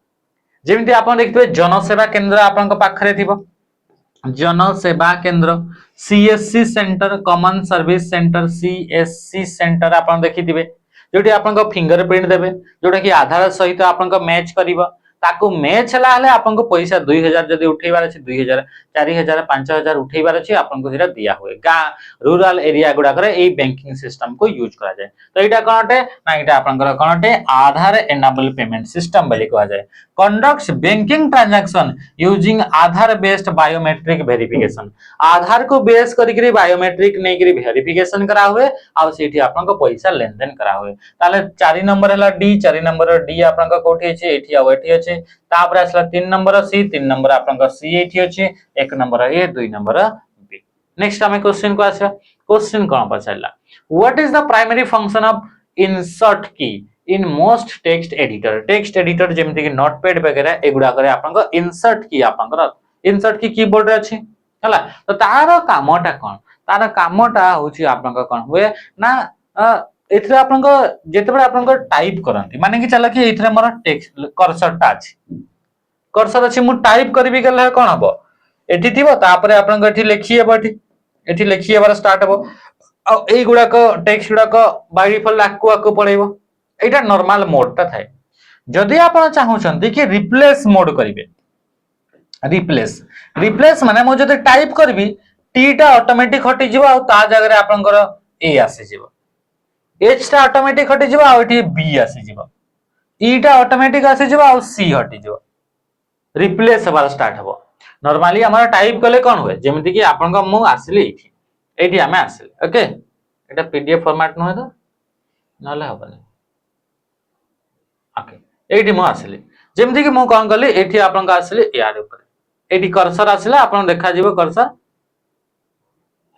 जेमिति आपन देखिबे जनसेवा केंद्र आपन को पाखरे थिबो जनसेवा केंद्र CSC centre common service centre CSC centre आपन देखिथिबे जोटी आपन को फिंगरप्रिंट देबे जोटा कि आधार सहित आपन को मैच करिवो ताको मैच हला हले आपन को पैसा 2000 जदी उठेबार अछि 2000 4000 5000 उठेबार अछि आपन को जेरा दिया हुए गा रूरल एरिया गुडा करे ए बैंकिंग सिस्टम को यूज करा जाय तो एटा कोनटे ना एटा आपन को कोनटे आधार एनेबल पेमेंट सिस्टम बोली कहा जाय कंडक्ट्स बैंकिंग ट्रांजैक्शन यूजिंग आधार बेस्ड बायोमेट्रिक वेरिफिकेशन आधार को बेस करिकरी बायोमेट्रिक नै करी वेरिफिकेशन करा हुए आ सेठी आपन को पैसा लेन देन करा हुए ताले 4 नंबर हला डी 4 नंबर डी आपन को कोठी अछि एठी आ एठी अछि तापर असला 3 नंबर सी 3 नंबर आपन को सी एठी अछि 1 नंबर ए 2 नंबर बी नेक्स्ट हमें क्वेश्चन को आछा क्वेश्चन कोन पछाला what is the primary function of insert key in most text editor जेमति कि नोटपैड वगैरह एगुडा करे आपन को इंसर्ट की कीबोर्ड रे अछि हला तो तार कामटा कोन तार कामटा होची आपनका कोन हुए ना एथरे आपनका जेतेबे आपनका टाइप करंती माने कि चला कि एथरे मोर टेक्स्ट कर्सर टा अछि कर्सर अछि मु टाइप करबी गले कोन हबो एठी थिबो तापरे आपनका एठी लिखि हेबो एठी लिखि हेबार स्टार्ट हबो आ एई गुडा को टेक्स्ट गुडा को by default आकु आकु पळेबो Etah normal mode ता थाए जदि आपण चाहउछंती कि रिप्लेस मोड करिवे रिप्लेस रिप्लेस माने मु जदि टाइप करबी टी टा ऑटोमेटिक हटि जिवो आ ता जगह रे आपनकर ए आसी जिवो एच टा ऑटोमेटिक हटि जिवो आ एठी बी आसी जिवो ई टा ऑटोमेटिक आसी जिवो आ सी हटि जिवो रिप्लेस हबार स्टार्ट हबो नॉर्मली हमरा टाइप कले कोन होय जेमिति कि आपनका मु आसली एठी एठी हमें आसली ओके एटा पीडीएफ फॉर्मेट न तो नले हबनी ओके एठी मु आसली जेमिति कि मु कोन कली एठी आपनका आसली यार ऊपर एठी कर्सर आसला आपन देखा जिवो कर्सर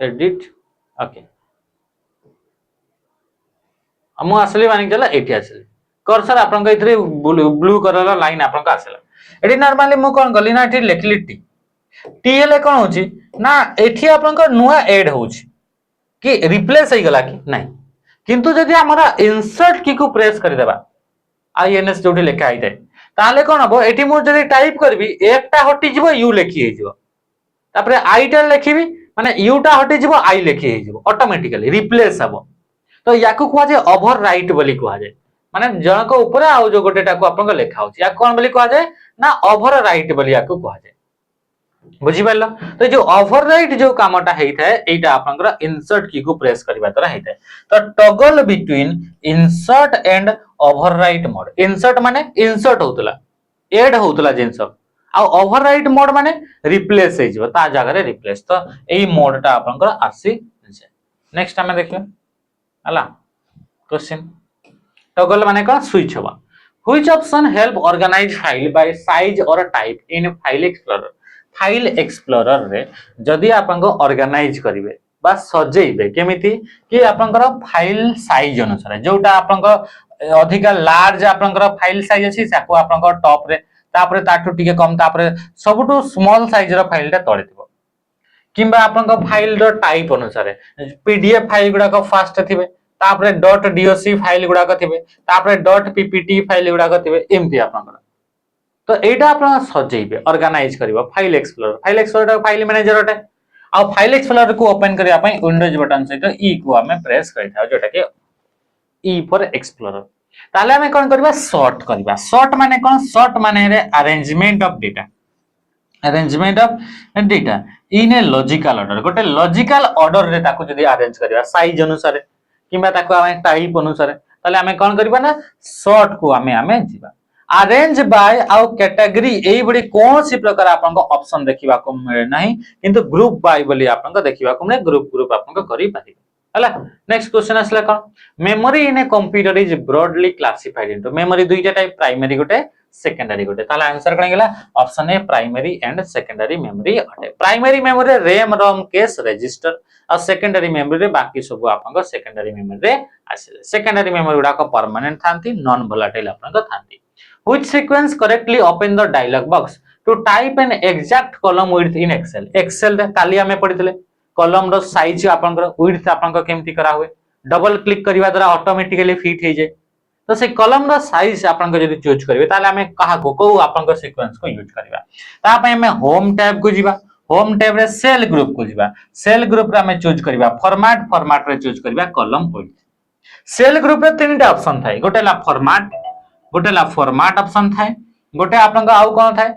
एडिट ओके मु आसली माने चला एठी आसली कर्सर आपनका इथरे ब्लू कलर लाइन आपनका आसला एठी नॉर्मली मु कोन कली ना एठी लिखली टी टी हेले कोन होची ना एठी आपनका नुआ ऐड होची कि रिप्लेस हो गला कि नहीं किंतु जदि हमारा इंसर्ट की को प्रेस कर देबा आईएनएस जोटी लिखा आइ थाए ताले कोन हबो एठी मु जदि टाइप करबी एकटा हटि जिवो यू लिखि हे जिवो तापरे आई टा लिखिबी माने यू टा हटि जिवो आई लिखि हे जिवो ऑटोमेटिकली रिप्लेस हबो तो याकू कुआ जे ओवर राइट बोली कुआ जे माने जनक ऊपर आ जो गोटेटा को आपन लेखा होची या कोन बोली कुआ जे ना ओवर राइट बोली याकू कुआ जे बुझी पाइल तो जो ओवरराइट जो कामटा हेई थाए एटा आपनकर इंसर्ट की को प्रेस करबा तरा हेई थाए तो toggle between insert and overwrite mode insert माने इंसर्ट होतला ऐड होतला जिंस आ ओवरराइट मोड माने रिप्लेस हे जिवो ता जगह रे रिप्लेस तो एई मोडटा आपनकर आसी नेक्स्ट हमें देखियो हला क्वेश्चन टॉगल माने का स्विच हवा which option help organise file by size और टाइप इन फाइल एक्सप्लोरर रे जदि आपन ऑर्गेनाइज करिवे बा सजेइबे केमिति कि आपनकर फाइल साइज अनुसार जोटा आपन अधिका लार्ज आपनकर फाइल साइज अछि साको आपनकर टॉप रे तापरे ताठु टिके कम तापरे सबटु स्मॉल साइज रो फाइल टा तळे थिबो किंबा आपनकर फाइल रो टाइप अनुसार पीडीएफ फाइल गुडा को फास्ट थिबे तापरे डॉट डॉक फाइल गुडा को थिबे तापरे डॉट पीपीटी फाइल गुडा को थिबे एमति आपनकर तो एटा आपण सजेइबे ऑर्गेनाइज करबो फाइल एक्सप्लोरर फाइल मैनेजर ओटे आ फाइल एक्सप्लोरर को ओपन करिया पई विंडोज बटन सहित ई को हमें प्रेस करिथा जोटा के ई फॉर एक्सप्लोरर ताले हमें कोन करबा सॉर्ट माने कोन सॉर्ट माने रे arrangement of data in a logical order गोटे लॉजिकल ऑर्डर रे ताको जदी अरेंज करबा साइज अनुसार किबा ताको हमें टाइप अनुसार ताले हमें कोन करबा ना सॉर्ट को हमें जीवा अरेंज बाय आउ कैटेगरी एई बडी कोन सी प्रकार आपन को ऑप्शन देखिबा को मिले नाही किंतु ग्रुप बाय बोली आपन को देखिबा को मिले ग्रुप आपन को करि पारि हला नेक्स्ट क्वेश्चन असला कोन memory in a computer is broadly classified into memory दुईटा टाइप प्राइमरी गोटे सेकेंडरी गोटे ताला आंसर कोन गेला option A primary and secondary memory अटे primary memory RAM ROM cache register और सेकेंडरी मेमोरी रे बाकी सब आपन को सेकेंडरी मेमोरी रे आसे सेकेंडरी मेमोरी गुडा को परमानेंट थांती नॉन वोलेटाइल आपन को थांती which sequence correctly open the dialog box to type an exact column width in excel रे काली हमें पढितले कॉलम रो साइज आपन को width आपन को केमती करा हुए डबल क्लिक करबा द्वारा ऑटोमेटिकली फिट हे जाय तो से कॉलम रो साइज आपन को यदि चूज करबे ताले हमें कहा को आपन को सीक्वेंस को यूज करबा ता पय हमें होम टैब को जीवा होम टैब रे सेल ग्रुप को जीवा सेल ग्रुप रे हमें चूज करबा फॉर्मेट रे चूज करबा कॉलम width सेल ग्रुप रे तीनटा ऑप्शन थाई गोटे ला फॉर्मेट ऑप्शन थाए गोटे आपन को आउ कोन थाए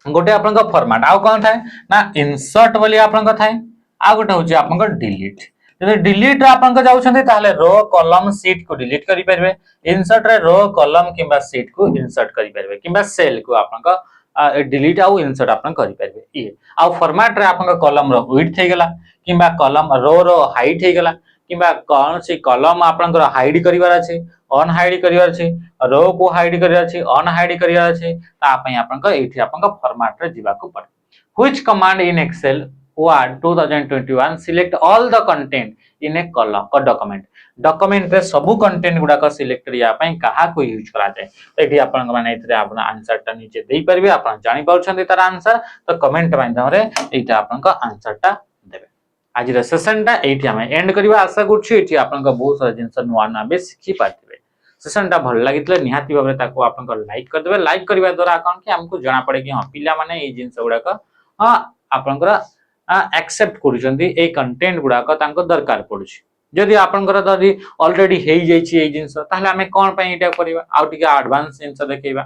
गोटे आपन को फॉर्मेट आउ कोन थाए ना इंसर्ट बोली आपन को थाए आ गोटे होची आपन को डिलीट जदि डिलीट आपन को जाउ छथि ताले रो कॉलम शीट को डिलीट करि परबे इंसर्ट रे रो कॉलम किबा शीट को इंसर्ट करि परबे किबा सेल को आपन को डिलीट आउ इंसर्ट आपन करि परबे ई आ फॉर्मेट रे आपन को कॉलम रो विड्थ हे गेला किबा कॉलम रो हाइट हे गेला किबा कोन सी कॉलम आपन को हाइड करिवार अछि ऑन हाइड करिवार अछि रो को हाइड करिवार अछि ऑन हाइड करिवार अछि ता पय आपन को एठी आपन को फॉर्मेट रे जीवा को पड़े which command in Excel Award 2021 select all the content in a document. Document रे सब कंटेंट गुडा को सिलेक्ट करिया पई कहा को यूज करा जाय तो एठी आपन माने एथरे आपन आंसर ता नीचे देई परबे आपन जानि पाउछन तार आंसर तो कमेंट माध्यम रे एटा आपन को आंसर ता देबे आज रे सेशन ता एठी हम एंड करबा आशा करछु एठी आपन को बहुत सारा जिंस नुवा ना बे सिखि पाथिबे सेशन ता भल लागितले निहाती भाबरे ताको आपन को लाइक कर देबे लाइक करबा द्वारा अकाउंट के हमको जाना पड़े कि हां पिला माने ए जिंस गुडा को हां आपन को एक्सेप्ट करूछंती ए कंटेंट गुडा को तांको दरकार पडुछि जदि आपनकर जदि ऑलरेडी हेई जाईछि ए जिंस ताहले हमें कोन पई एटा करबा आउ टिके एडवांस जिंस देखैबा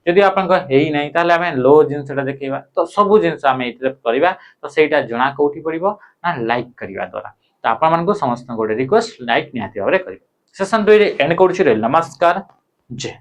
जदि आपनकर हेई नै ताहले हमें लो जिंसटा देखैबा तो सब जिंस हमें इतरे करबा तो सेटा जणा कोठी पड़िबो ना लाइक करबा द्वारा तो आपन मानको समस्त गोटे रिक्वेस्ट लाइक निहाती भाबरे करबे सेशन 2 रे एंड करछि रे नमस्कार जय